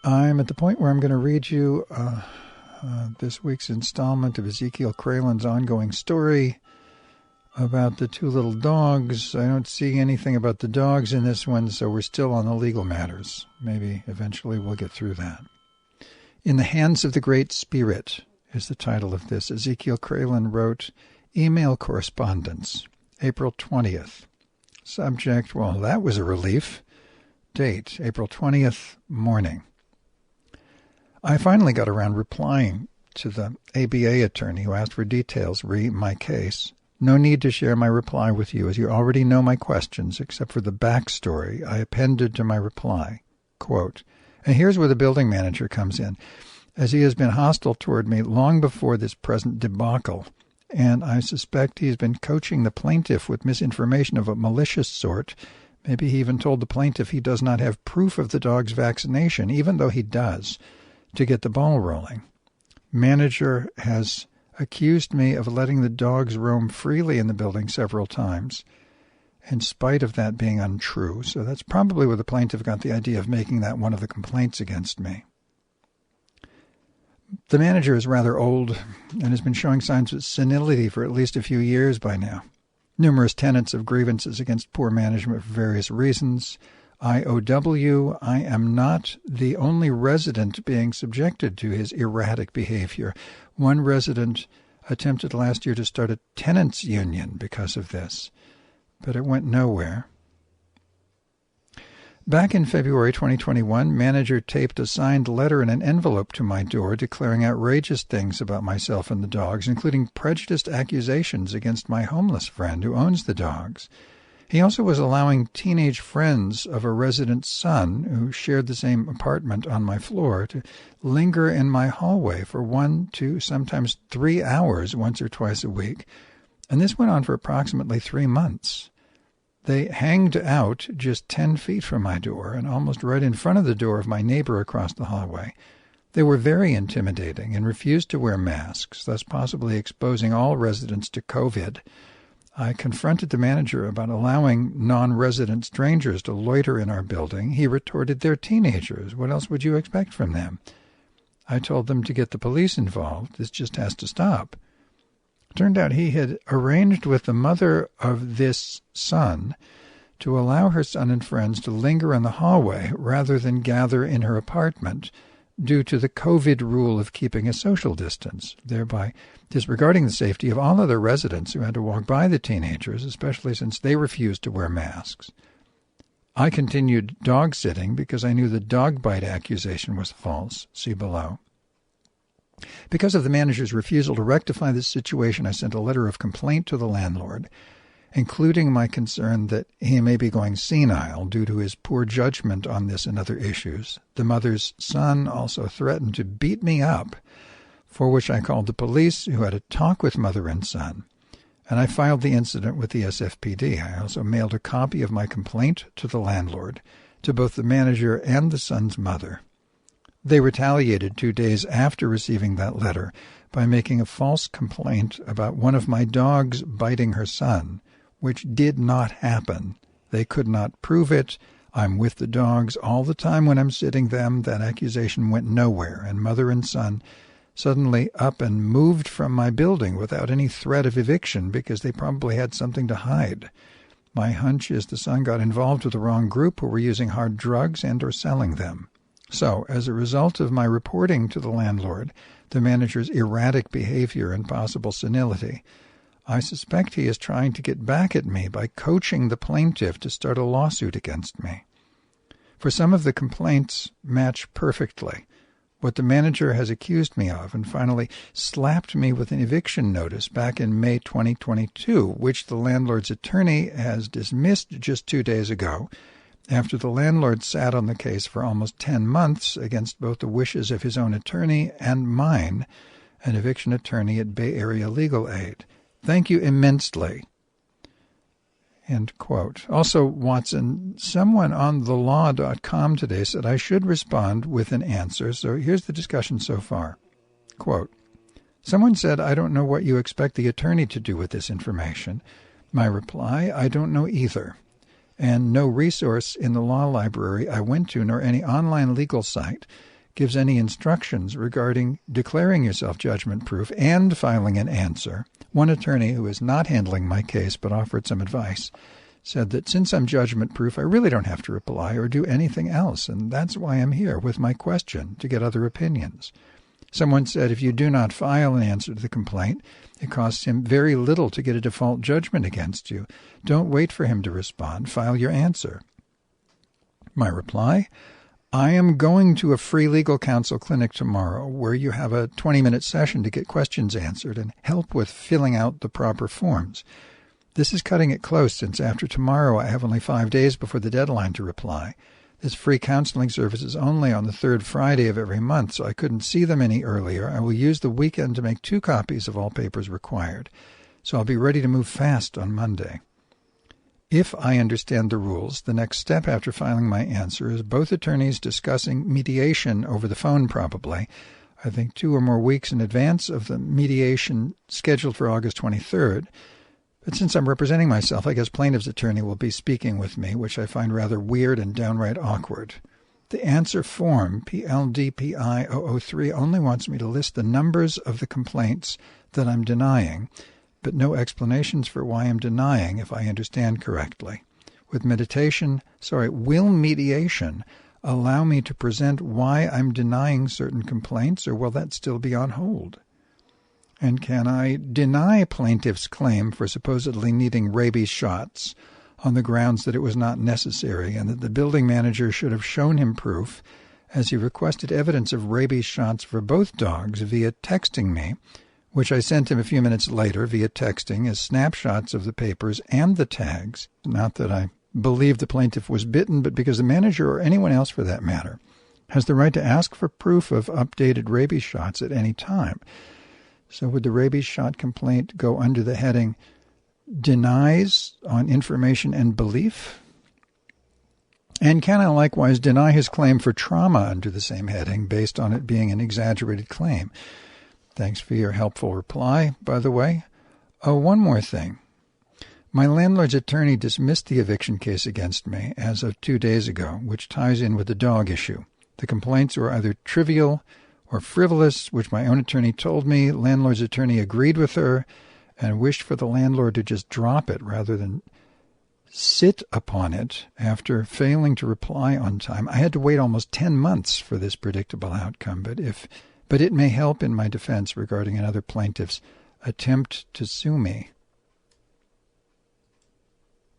I'm at the point where I'm going to read you this week's installment of Ezekiel Kralen's ongoing story about the two little dogs. I don't see anything about the dogs in this one, so we're still on the legal matters. Maybe eventually we'll get through that. In the Hands of the Great Spirit is the title of this. Ezekiel Kralen wrote, Email Correspondence, April 20th. Subject, well, that was a relief. Date, April 20th, morning. I finally got around replying to the ABA attorney who asked for details re my case. No need to share my reply with you, as you already know my questions, except for the backstory I appended to my reply. Quote, and here's where the building manager comes in, as he has been hostile toward me long before this present debacle, and I suspect he has been coaching the plaintiff with misinformation of a malicious sort. Maybe he even told the plaintiff he does not have proof of the dog's vaccination, even though he does, to get the ball rolling. Manager has accused me of letting the dogs roam freely in the building several times, in spite of that being untrue. So that's probably where the plaintiff got the idea of making that one of the complaints against me. The manager is rather old and has been showing signs of senility for at least a few years by now. Numerous tenants of grievances against poor management for various reasons. IOW, I am not the only resident being subjected to his erratic behavior. One resident attempted last year to start a tenants' union because of this, but it went nowhere. Back in February 2021, manager taped a signed letter in an envelope to my door declaring outrageous things about myself and the dogs, including prejudiced accusations against my homeless friend who owns the dogs. He also was allowing teenage friends of a resident's son, who shared the same apartment on my floor, to linger in my hallway for 1, 2, sometimes 3 hours once or twice a week. And this went on for approximately 3 months. They hanged out just 10 feet from my door and almost right in front of the door of my neighbor across the hallway. They were very intimidating and refused to wear masks, thus possibly exposing all residents to COVID. I confronted the manager about allowing non-resident strangers to loiter in our building. He retorted, they're teenagers. What else would you expect from them? I told them to get the police involved. This just has to stop. It turned out he had arranged with the mother of this son to allow her son and friends to linger in the hallway rather than gather in her apartment due to the COVID rule of keeping a social distance, thereby disregarding the safety of all other residents who had to walk by the teenagers, especially since they refused to wear masks. I continued dog-sitting because I knew the dog bite accusation was false. See below. Because of the manager's refusal to rectify this situation, I sent a letter of complaint to the landlord, including my concern that he may be going senile due to his poor judgment on this and other issues. The mother's son also threatened to beat me up, for which I called the police, who had a talk with mother and son, and I filed the incident with the SFPD. I also mailed a copy of my complaint to the landlord, to both the manager and the son's mother. They retaliated 2 days after receiving that letter by making a false complaint about one of my dogs biting her son, which did not happen. They could not prove it. I'm with the dogs all the time when I'm sitting them. That accusation went nowhere, and mother and son suddenly up and moved from my building without any threat of eviction because they probably had something to hide. My hunch is the son got involved with the wrong group who were using hard drugs and or selling them. So, as a result of my reporting to the landlord the manager's erratic behavior and possible senility, I suspect he is trying to get back at me by coaching the plaintiff to start a lawsuit against me. For some of the complaints match perfectly what the manager has accused me of, and finally slapped me with an eviction notice back in May 2022, which the landlord's attorney has dismissed just 2 days ago, after the landlord sat on the case for almost 10 months against both the wishes of his own attorney and mine, an eviction attorney at Bay Area Legal Aid. Thank you immensely. End quote. Also, Watson, someone on thelaw.com today said I should respond with an answer, so here's the discussion so far. Quote, someone said, I don't know what you expect the attorney to do with this information. My reply, I don't know either. And no resource in the law library I went to, nor any online legal site, gives any instructions regarding declaring yourself judgment-proof and filing an answer. One attorney who is not handling my case but offered some advice said that since I'm judgment-proof, I really don't have to reply or do anything else, and that's why I'm here with my question, to get other opinions. Someone said if you do not file an answer to the complaint, it costs him very little to get a default judgment against you. Don't wait for him to respond. File your answer. My reply: I am going to a free legal counsel clinic tomorrow where you have a 20-minute session to get questions answered and help with filling out the proper forms. This is cutting it close since after tomorrow I have only 5 days before the deadline to reply. This free counseling service is only on the third Friday of every month, so I couldn't see them any earlier. I will use the weekend to make 2 copies of all papers required, so I'll be ready to move fast on Monday. If I understand the rules, the next step after filing my answer is both attorneys discussing mediation over the phone probably. I think 2 or more weeks in advance of the mediation scheduled for August 23rd. But since I'm representing myself, I guess plaintiff's attorney will be speaking with me, which I find rather weird and downright awkward. The answer form, PLDPI-003, only wants me to list the numbers of the complaints that I'm denying, but no explanations for why I'm denying, if I understand correctly. Will mediation allow me to present why I'm denying certain complaints, or will that still be on hold? And can I deny plaintiff's claim for supposedly needing rabies shots on the grounds that it was not necessary and that the building manager should have shown him proof, as he requested evidence of rabies shots for both dogs via texting me, which I sent him a few minutes later via texting as snapshots of the papers and the tags. Not that I believe the plaintiff was bitten, but because the manager, or anyone else for that matter, has the right to ask for proof of updated rabies shots at any time. So would the rabies shot complaint go under the heading denies on information and belief? And can I likewise deny his claim for trauma under the same heading based on it being an exaggerated claim? Thanks for your helpful reply, by the way. Oh, one more thing. My landlord's attorney dismissed the eviction case against me as of 2 days ago, which ties in with the dog issue. The complaints were either trivial or frivolous, which my own attorney told me. Landlord's attorney agreed with her and wished for the landlord to just drop it rather than sit upon it after failing to reply on time. I had to wait almost 10 months for this predictable outcome, but it may help in my defense regarding another plaintiff's attempt to sue me.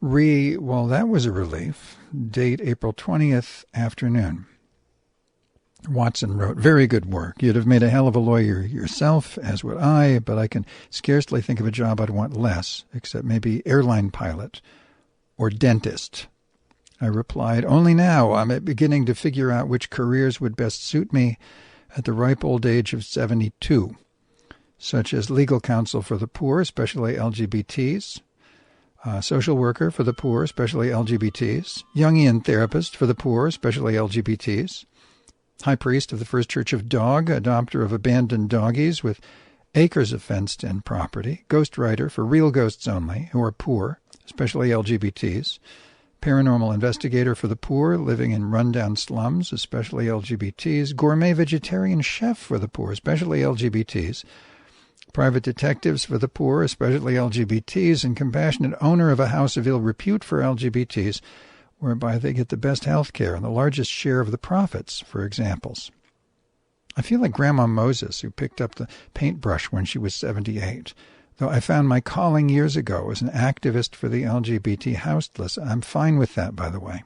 Well, that was a relief. Date April 20th, afternoon. Watson wrote, very good work. You'd have made a hell of a lawyer yourself, as would I, but I can scarcely think of a job I'd want less, except maybe airline pilot or dentist. I replied, only now I'm beginning to figure out which careers would best suit me at the ripe old age of 72, such as legal counsel for the poor, especially LGBTs, social worker for the poor, especially LGBTs, Jungian therapist for the poor, especially LGBTs, high priest of the First Church of Dog, adopter of abandoned doggies with acres of fenced-in property, ghostwriter for real ghosts only, who are poor, especially LGBTs, paranormal investigator for the poor, living in rundown slums, especially LGBTs, gourmet vegetarian chef for the poor, especially LGBTs, private detectives for the poor, especially LGBTs, and compassionate owner of a house of ill repute for LGBTs, whereby they get the best health care and the largest share of the profits, for examples. I feel like Grandma Moses, who picked up the paintbrush when she was 78, though I found my calling years ago as an activist for the LGBT houseless. I'm fine with that, by the way.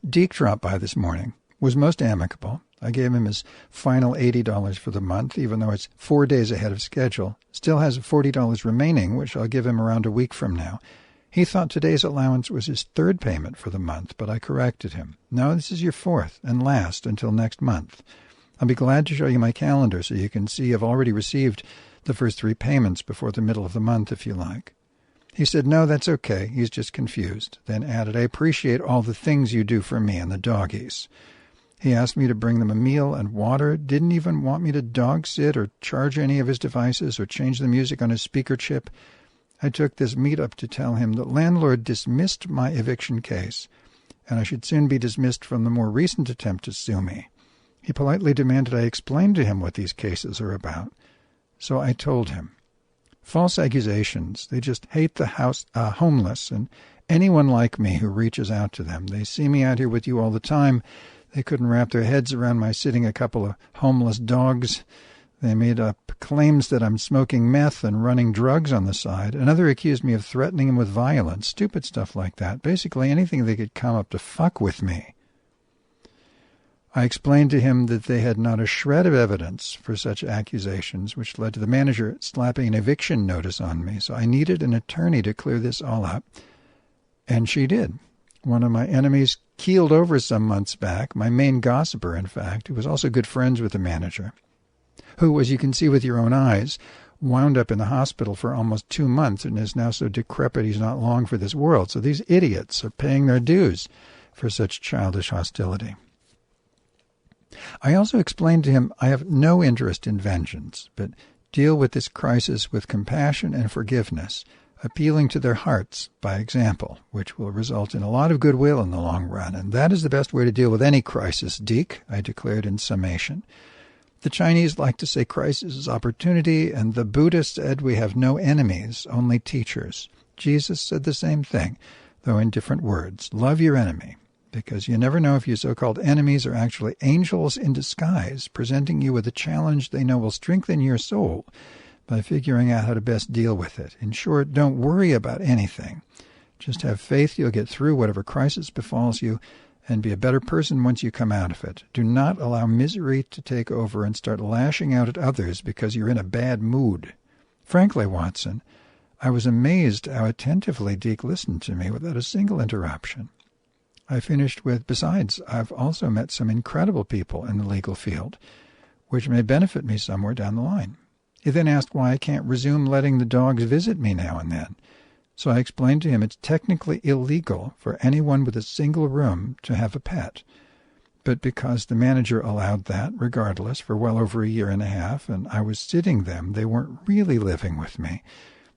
Deke dropped by this morning, was most amicable. I gave him his final $80 for the month, even though it's 4 days ahead of schedule. Still has $40 remaining, which I'll give him around a week from now. He thought today's allowance was his third payment for the month, but I corrected him. No, this is your fourth and last until next month. I'll be glad to show you my calendar so you can see I've already received the first 3 payments before the middle of the month, if you like. He said, no, that's okay. He's just confused. Then added, I appreciate all the things you do for me and the doggies. He asked me to bring them a meal and water, didn't even want me to dog sit or charge any of his devices or change the music on his speaker chip. I took this meet-up to tell him the landlord dismissed my eviction case, and I should soon be dismissed from the more recent attempt to sue me. He politely demanded I explain to him what these cases are about. So I told him. False accusations. They just hate the homeless and anyone like me who reaches out to them. They see me out here with you all the time. They couldn't wrap their heads around my sitting a couple of homeless dogs. They made up claims that I'm smoking meth and running drugs on the side. Another accused me of threatening him with violence. Stupid stuff like that. Basically anything they could come up to fuck with me. I explained to him that they had not a shred of evidence for such accusations, which led to the manager slapping an eviction notice on me. So I needed an attorney to clear this all up. And she did. One of my enemies keeled over some months back, my main gossiper, in fact, who was also good friends with the manager, who, as you can see with your own eyes, wound up in the hospital for almost 2 months and is now so decrepit he's not long for this world. So these idiots are paying their dues for such childish hostility. I also explained to him I have no interest in vengeance, but deal with this crisis with compassion and forgiveness, appealing to their hearts by example, which will result in a lot of goodwill in the long run. And that is the best way to deal with any crisis, Deke, I declared in summation. The Chinese like to say crisis is opportunity, and the Buddhists said we have no enemies, only teachers. Jesus said the same thing, though in different words. Love your enemy, because you never know if your so-called enemies are actually angels in disguise, presenting you with a challenge they know will strengthen your soul by figuring out how to best deal with it. In short, don't worry about anything. Just have faith you'll get through whatever crisis befalls you and be a better person once you come out of it. Do not allow misery to take over and start lashing out at others because you're in a bad mood. Frankly, Watson, I was amazed how attentively Deke listened to me without a single interruption. I finished with, besides, I've also met some incredible people in the legal field, which may benefit me somewhere down the line. He then asked why I can't resume letting the dogs visit me now and then. So I explained to him it's technically illegal for anyone with a single room to have a pet. But because the manager allowed that, regardless, for well over 1.5 years, and I was sitting them, they weren't really living with me.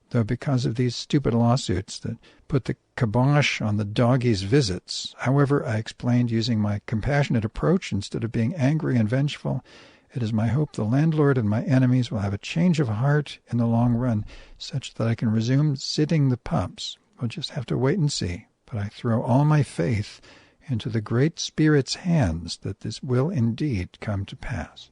Though because of these stupid lawsuits that put the kibosh on the doggies' visits. However, I explained using my compassionate approach instead of being angry and vengeful, it is my hope the landlord and my enemies will have a change of heart in the long run, such that I can resume sitting the pups. We'll just have to wait and see. But I throw all my faith into the Great Spirit's hands that this will indeed come to pass.